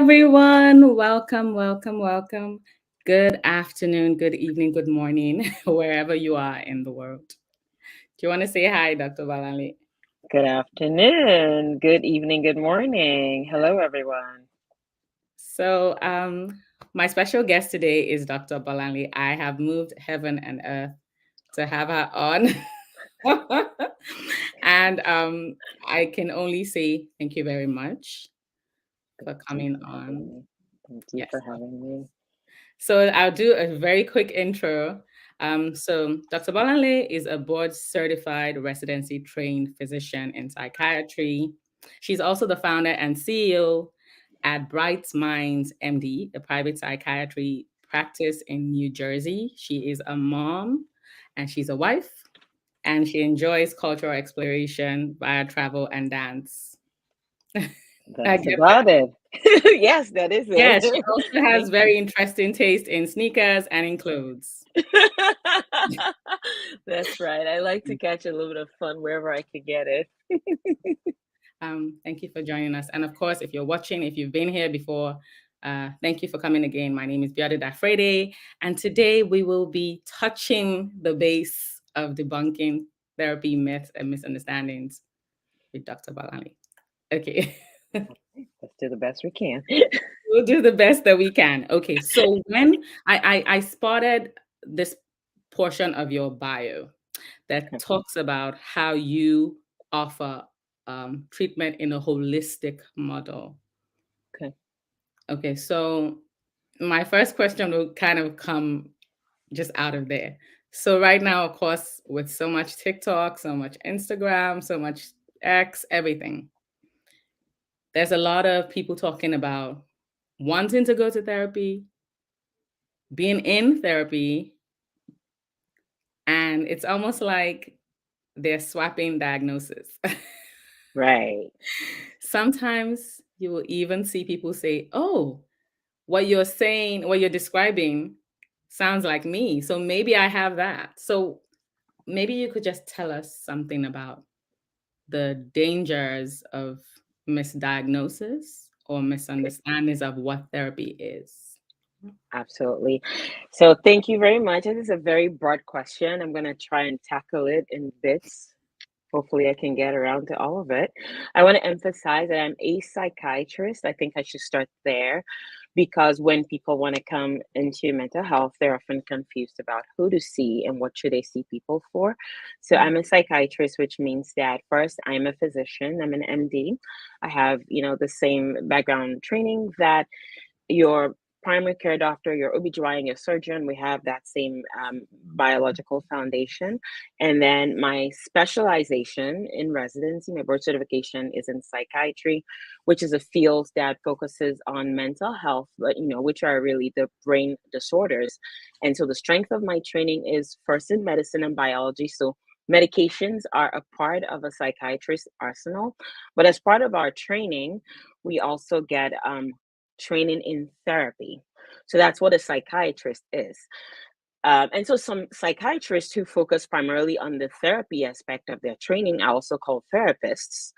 everyone. Welcome, welcome, welcome. Good afternoon, good evening, good morning, wherever you are in the world. Do you want to say hi, Dr. Bolanle? Good afternoon, good evening, good morning. Hello, everyone. So, my special guest today is Dr. Bolanle. I have moved heaven and earth to have her on. And I can only say thank you very much for Thank you coming for having on. me. Thank you Yes. for having me. So I'll do a very quick intro. So Dr. Bolanle is a board certified residency trained physician in psychiatry. She's also the founder and CEO at Bright Minds M.D, a private psychiatry practice in New Jersey. She is a mom and she's a wife, and she enjoys cultural exploration via travel and dance. I That's get about it. Yes, that is Yes, she it. also has Thank very you. interesting taste in sneakers and in clothes. That's right. I like to catch a little bit of fun wherever I could get it. Thank you for joining us. And of course, if you're watching, if you've been here before, thank you for coming again. My name is Biada Dafrede, and today we will be touching the base of debunking therapy myths and misunderstandings with Dr. Balani. Okay. Let's do the best we can. We'll do the best that we can. Okay, so when I spotted this portion of your bio that Okay. talks about how you offer treatment in a holistic model. Okay. Okay, so my first question will kind of come just out of there. So right now, of course, with so much TikTok, so much Instagram, so much X, everything, there's a lot of people talking about wanting to go to therapy, being in therapy, and it's almost like they're swapping diagnosis. Right. Sometimes you will even see people say, "Oh, what you're saying, what you're describing sounds like me. So maybe I have that." So maybe you could just tell us something about the dangers of misdiagnosis or Okay. misunderstandings of what therapy is. Absolutely. So thank you very much. This is a very broad question. I'm going to try and tackle it in bits. Hopefully, I can get around to all of it. I want to emphasize that I'm a psychiatrist. I think I should start there because when people want to come into mental health, they're often confused about who to see and what should they see people for. So Mm, I'm a psychiatrist, which means that first, I'm a physician. I'm an MD. I have, the same background training that your primary care doctor, your OB/GYN, your surgeon, we have that same biological foundation. And then my specialization in residency, my board certification is in psychiatry, which is a field that focuses on mental health, but which are really the brain disorders. And so the strength of my training is first in medicine and biology. So medications are a part of a psychiatrist's arsenal. But as part of our training, we also get training in therapy. So that's what a psychiatrist is. And so some psychiatrists who focus primarily on the therapy aspect of their training are also called therapists.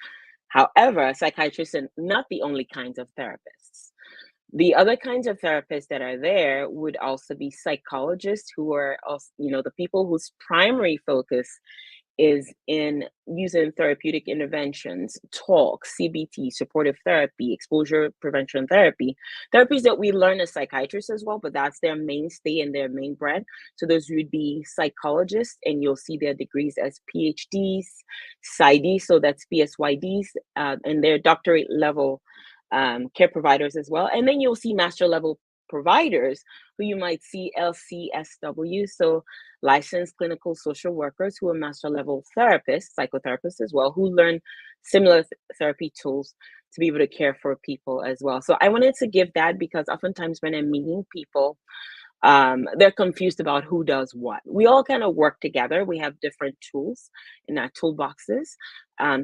However, psychiatrists are not the only kinds of therapists. The other kinds of therapists that are there would also be psychologists who are also, the people whose primary focus is in using therapeutic interventions, talk, CBT, supportive therapy, exposure prevention therapy, therapies that we learn as psychiatrists as well, but that's their mainstay and their main bread. So those would be psychologists, and you'll see their degrees as PhDs, PsyDs, so that's PSYDs, and their doctorate level care providers as well. And then you'll see master level providers who you might see LCSW, so licensed clinical social workers who are master level therapists, psychotherapists as well, who learn similar therapy tools to be able to care for people as well. So I wanted to give that because oftentimes when I'm meeting people, they're confused about who does what. We all kind of work together. We have different tools in our toolboxes.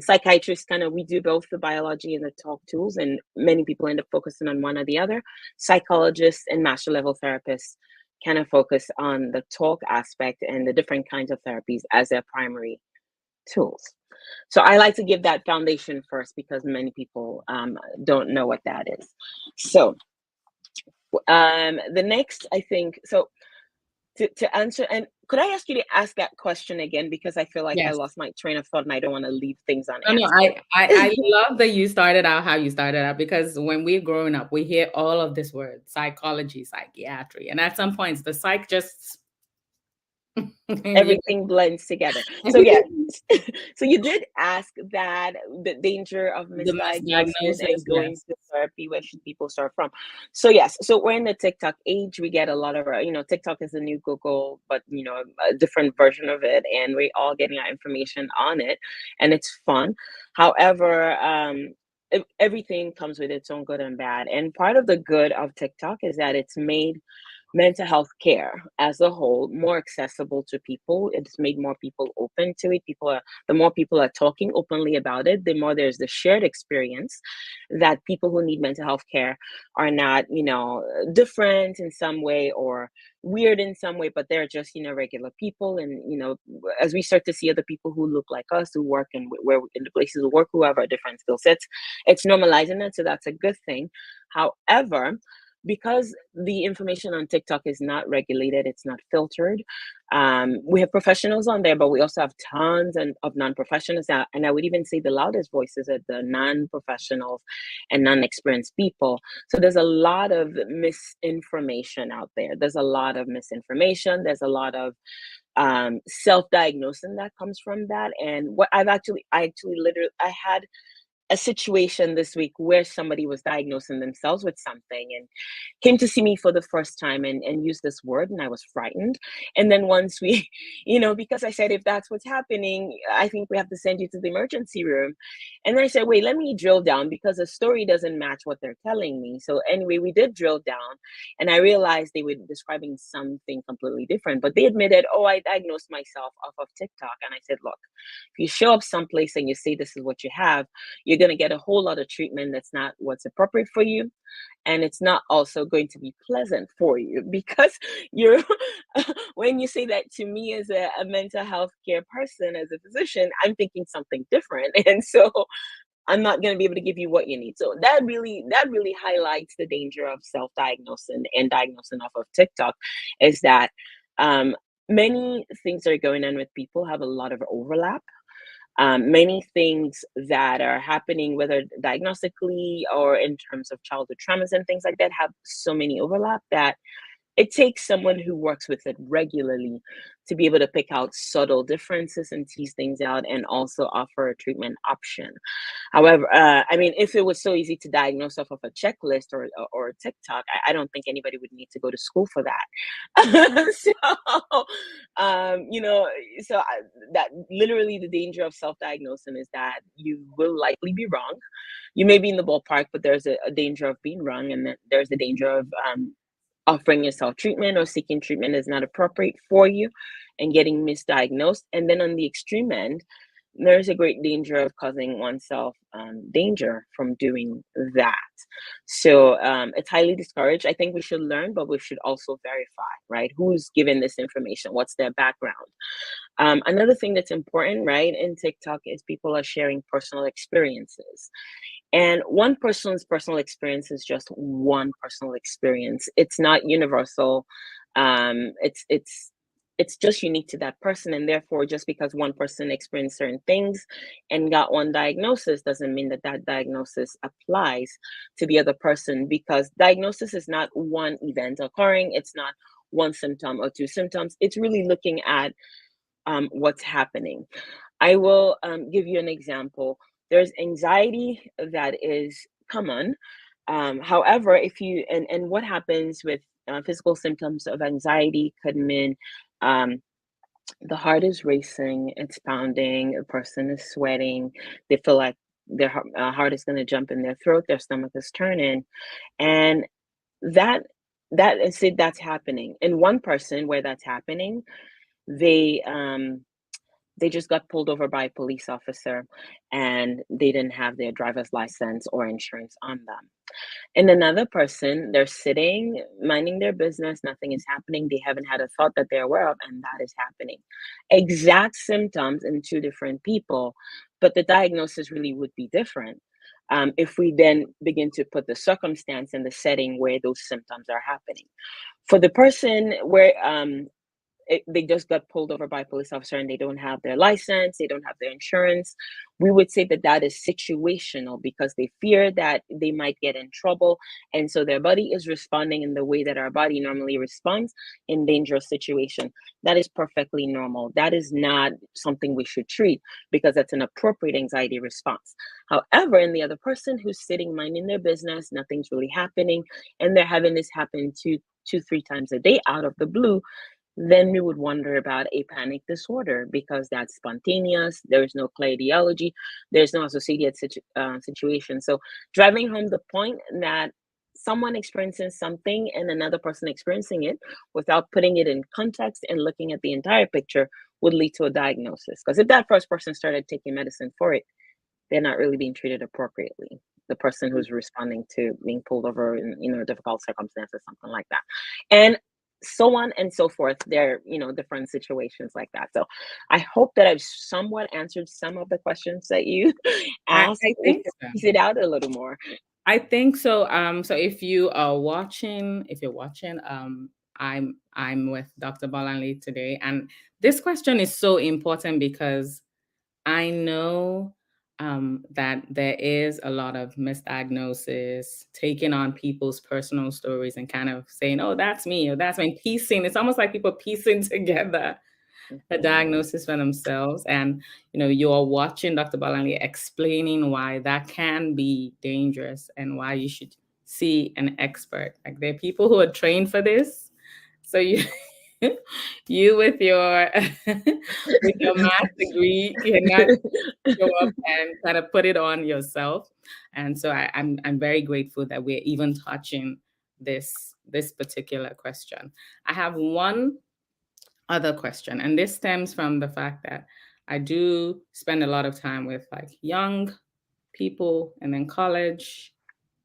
Psychiatrists kind of we do both the biology and the talk tools, and many people end up focusing on one or the other. Psychologists and master level therapists kind of focus on the talk aspect and the different kinds of therapies as their primary tools. So I like to give that foundation first because many people don't know what that is. So the next, I think, so to answer, and could I ask you to ask that question again, because I feel like I Yes. lost my train of thought and I don't want to leave things No, no, unanswered. I love that you started out how you started out, because when we're growing up, we hear all of this word, psychology, psychiatry, and at some points the psych just you Everything blends together. So yeah, know, so you did ask that the danger of the misdiagnosis misdiagnosis, and going yes. to therapy, where should people start from? So yes, so we're in the TikTok age. We get a lot of, TikTok is the new Google, but a different version of it, and we're all getting our information on it, and it's fun. However, everything comes with its own good and bad, and part of the good of TikTok is that it's made mental health care as a whole more accessible to people. It's made more people open to it. The more people are talking openly about it, the more there's the shared experience that people who need mental health care are not, different in some way or weird in some way, but they're just, regular people. And, as we start to see other people who look like us, who work and where in the places of work, who have our different skill sets, it's normalizing it. So that's a good thing. However, because the information on TikTok is not regulated, it's not filtered. We have professionals on there, but we also have tons of non-professionals. And I would even say the loudest voices are the non-professionals and non-experienced people. So there's a lot of misinformation out there. There's a lot of misinformation. There's a lot of self-diagnosing that comes from that. And what I actually literally, I had a situation this week where somebody was diagnosing themselves with something and came to see me for the first time and used this word, and I was frightened. And then once we because I said, if that's what's happening, I think we have to send you to the emergency room. And then I said, wait, let me drill down, because the story doesn't match what they're telling me. So anyway, we did drill down, and I realized they were describing something completely different, but they admitted, oh, I diagnosed myself off of TikTok. And I said, look, if you show up someplace and you say this is what you have, you're going to get a whole lot of treatment that's not what's appropriate for you. And it's not also going to be pleasant for you, because you're, when you say that to me as a mental health care person, as a physician, I'm thinking something different. And so I'm not going to be able to give you what you need. So that really highlights the danger of self-diagnosing and diagnosing off of TikTok, is that many things that are going on with people have a lot of overlap. Many things that are happening, whether diagnostically or in terms of childhood traumas and things like that, have so many overlap that it takes someone who works with it regularly to be able to pick out subtle differences and tease things out, and also offer a treatment option. However, I mean, if it was so easy to diagnose off of a checklist or TikTok, I don't think anybody would need to go to school for that. So, you know, that literally the danger of self-diagnosing is that you will likely be wrong. You may be in the ballpark, but there's a danger of being wrong, and then there's the danger of offering yourself treatment or seeking treatment is not appropriate for you and getting misdiagnosed. And then on the extreme end, there's a great danger of causing oneself danger from doing that. So it's highly discouraged. I think we should learn, but we should also verify, right? Who's given this information? What's their background? Another thing that's important, right, in TikTok is people are sharing personal experiences. And one person's personal experience is just one personal experience. It's not universal. It's just unique to that person, and therefore, just because one person experienced certain things and got one diagnosis doesn't mean that that diagnosis applies to the other person. Because diagnosis is not one event occurring. It's not one symptom or two symptoms. It's really looking at what's happening. I will give you an example. There's anxiety that is common. However, if you and what happens with physical symptoms of anxiety could mean um, the heart is racing, it's pounding, a person is sweating, they feel like their heart is going to jump in their throat, their stomach is turning, and that that's happening in one person. Where that's happening, they they just got pulled over by a police officer and they didn't have their driver's license or insurance on them. And another person, they're sitting, minding their business, nothing is happening. They haven't had a thought that they're aware of, and that is happening. Exact symptoms in two different people, but the diagnosis really would be different. If we then begin to put the circumstance and the setting where those symptoms are happening. For the person where they just got pulled over by a police officer and they don't have their license, they don't have their insurance, we would say that that is situational because they fear that they might get in trouble. And so their body is responding in the way that our body normally responds in dangerous situation. That is perfectly normal. That is not something we should treat because that's an appropriate anxiety response. However, in the other person who's sitting minding their business, nothing's really happening, and they're having this happen two, 3 times a day out of the blue, then we would wonder about a panic disorder because that's spontaneous. There is no clear etiology. There's no associated situation. So driving home the point that someone experiencing something and another person experiencing it without putting it in context and looking at the entire picture would lead to a diagnosis. Because if that first person started taking medicine for it, they're not really being treated appropriately. The person who's responding to being pulled over in difficult circumstances, something like that. And so on and so forth. There are, different situations like that. So I hope that I've somewhat answered some of the questions that you asked. I We think can so. piece it out a little more. I think so. So if you are if you're watching, I'm with Dr. Bolanle today, and this question is so important because I know that there is a lot of misdiagnosis, taking on people's personal stories and kind of saying, "Oh, that's me," or "That's me." Piecing. It's almost like people piecing together a Mhm. diagnosis for themselves. And you're watching Dr. Bolanle explaining why that can be dangerous and why you should see an expert. Like, there are people who are trained for this. So you you with your with your math degree cannot show up and kind of put it on yourself. And so I'm very grateful that we're even touching this particular question. I have one other question, and this stems from the fact that I do spend a lot of time with like young people and then college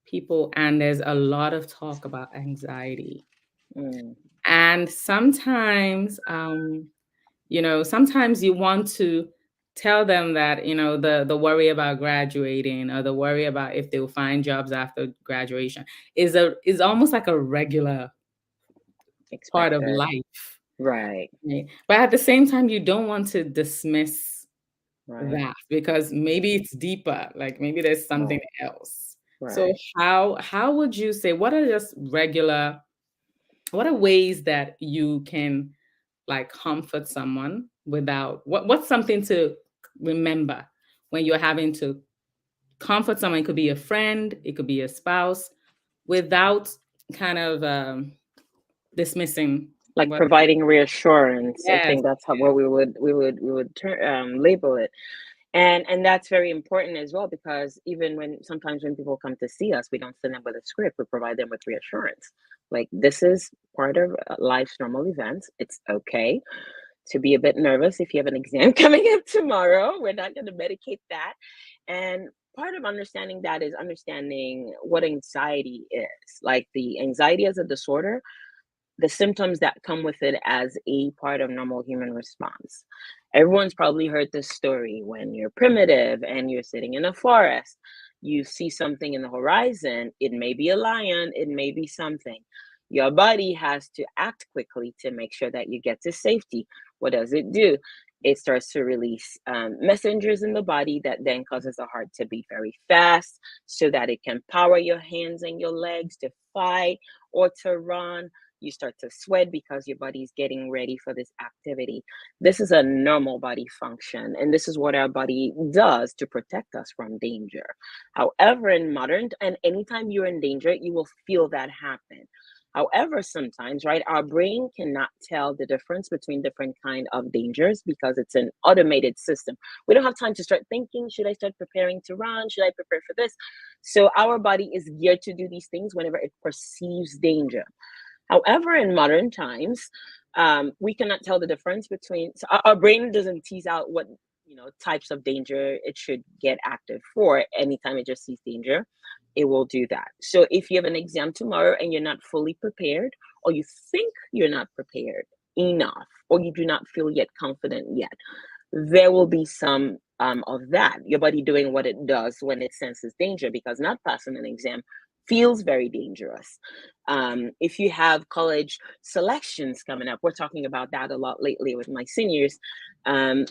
people, and there's a lot of talk about anxiety. Mm, And sometimes sometimes you want to tell them that the worry about graduating or the worry about if they'll find jobs after graduation is almost like a regular part of expected. life. Right. Right. But at the same time, you don't want to dismiss Right. that because maybe it's deeper, like maybe there's something Right. else. So Right. how would you say, what are ways that you can like comfort someone without what's something to remember when you're having to comfort someone? It could be a friend, it could be a spouse, without kind of dismissing Like what providing reassurance. I yes, think that's how what label it. And that's very important as well because even when sometimes when people come to see us, we don't send them with a script. We provide them with reassurance. Like this is part of life's normal events. It's okay to be a bit nervous if you have an exam coming up tomorrow. We're not going to medicate that. And part of understanding that is understanding what anxiety is. Like the anxiety as a disorder, the symptoms that come with it as a part of normal human response. Everyone's probably heard this story when you're primitive and you're sitting in a forest. You see something in the horizon. It may be a lion, it may be something. Your body has to act quickly to make sure that you get to safety. What does it do? It starts to release messengers in the body that then causes the heart to beat very fast so that it can power your hands and your legs to fight or to run. You start to sweat because your body's getting ready for this activity. This is a normal body function, and this is what our body does to protect us from danger. However, in modern, and anytime you're in danger, you will feel that happen. However, sometimes, right, our brain cannot tell the difference between different kind of dangers because it's an automated system. We don't have time to start thinking, should I start preparing to run? Should I prepare for this? So our body is geared to do these things whenever it perceives danger. However, in modern times, we cannot tell the difference between, so our brain doesn't tease out what types of danger it should get active for anytime it just sees danger. it will do that. So if you have an exam tomorrow and you're not fully prepared, or you think you're not prepared enough, or you do not feel yet confident yet, there will be some of that. Your body doing what it does when it senses danger, because not passing an exam feels very dangerous. If you have college selections coming up, we're talking about that a lot lately with my seniors, and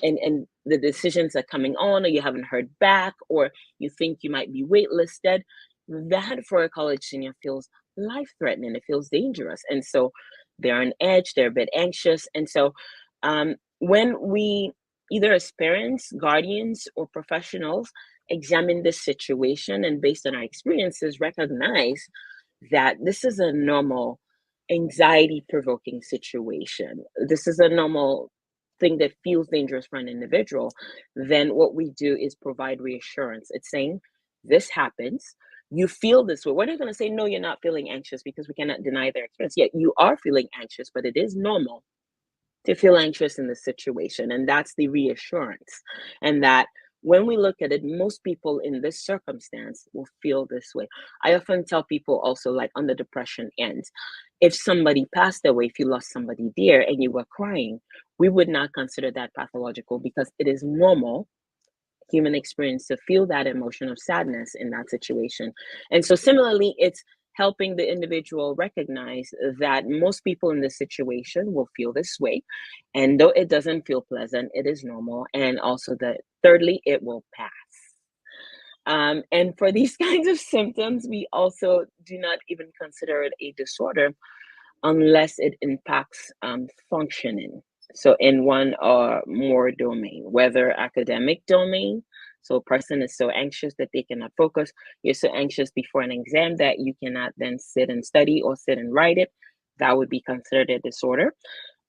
the decisions are coming on, or you haven't heard back, or you think you might be waitlisted. That for a college senior feels life threatening. It feels dangerous, and so they're on edge. They're a bit anxious, and so when we either as parents, guardians, or professionals examine this situation and based on our experiences, recognize that this is a normal anxiety provoking situation. This is a normal thing that feels dangerous for an individual. Then what we do is provide reassurance. It's saying, this happens. You feel this way. We're not going to say, no, you're not feeling anxious, because we cannot deny their experience. Yet you are feeling anxious, but it is normal to feel anxious in this situation. And that's the reassurance. And that when we look at it, most people in this circumstance will feel this way. I often tell people also, like on the depression end, if somebody passed away, if you lost somebody dear and you were crying, we would not consider that pathological, because it is normal human experience to feel that emotion of sadness in that situation. And so similarly, it's helping the individual recognize that most people in this situation will feel this way, and though it doesn't feel pleasant, it is normal. And also that thirdly, it will pass. And for these kinds of symptoms, we also do not even consider it a disorder unless it impacts functioning. So in one or more domain, whether academic domain, so a person is so anxious that they cannot focus. You're so anxious before an exam that you cannot then sit and study or sit and write it. That would be considered a disorder.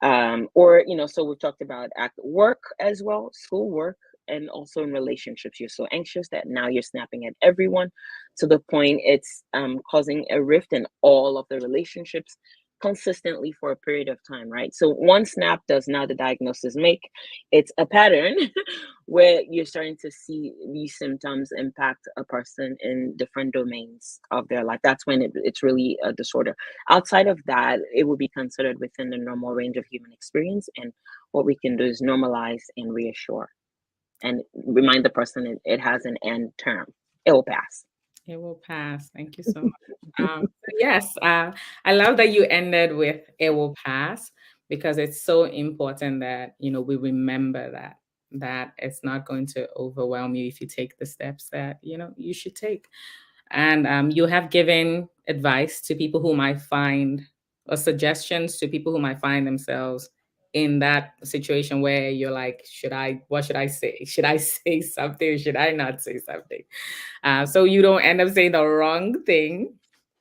Or, so we've talked about at work as well, school work, and also in relationships. You're so anxious that now you're snapping at everyone to the point it's causing a rift in all of the relationships consistently for a period of time, right? So one snap does not the diagnosis make. It's a pattern where you're starting to see these symptoms impact a person in different domains of their life. That's when it's really a disorder. Outside of that, it would be considered within the normal range of human experience. And what we can do is normalize and reassure and remind the person it has an end term. It will pass. It will pass. Thank you so much. Yes, I love that you ended with "it will pass" because it's so important that we remember that it's not going to overwhelm you if you take the steps that you should take. And you have given advice to people who might find, or suggestions to people who might find themselves in that situation where you're like, what should I say? Should I say something or should I not say something? So you don't end up saying the wrong thing,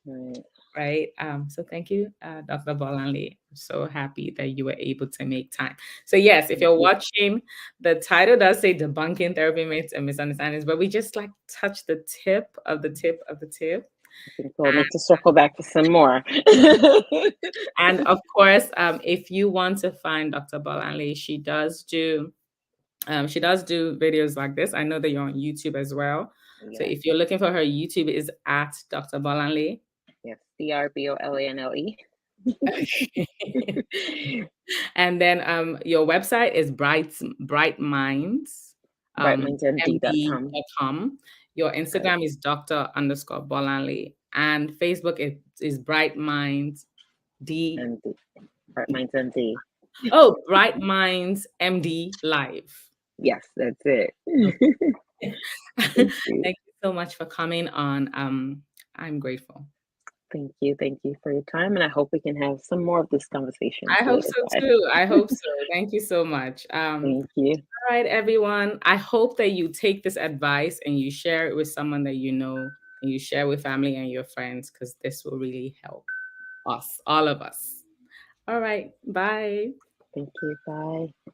Right. right? So thank you, Dr. Bolanle. I'm so happy that you were able to make time. So yes, if Thank you're you. watching, the title does say debunking therapy myths and misunderstandings, but we just like touch the tip of the tip of the tip. I think we'll need to circle back to some more. And of course, if you want to find Dr. Bolanle, she does do videos like this. I know that you're on YouTube as well. So Yes, if you're looking for her, YouTube is at Dr. Bolanle. yes. Crbole. And then your website is Bright Minds BrightMindsMD.com. MD.com. Your Right. Instagram is Dr._Bolanle. And Facebook is Bright Minds D. MD. BrightMindsMD. Oh, Bright Minds MD Live. Yes, that's it. Thank you. Thank you so much for coming on. I'm grateful. Thank you. Thank you for your time. And I hope we can have some more of this conversation I hope so solidified. too. I hope so. Thank you so much. Thank you. All right, everyone. I hope that you take this advice and you share it with someone that you know, and you share with family and your friends, because this will really help us, all of us. All right. Bye. Thank you. Bye.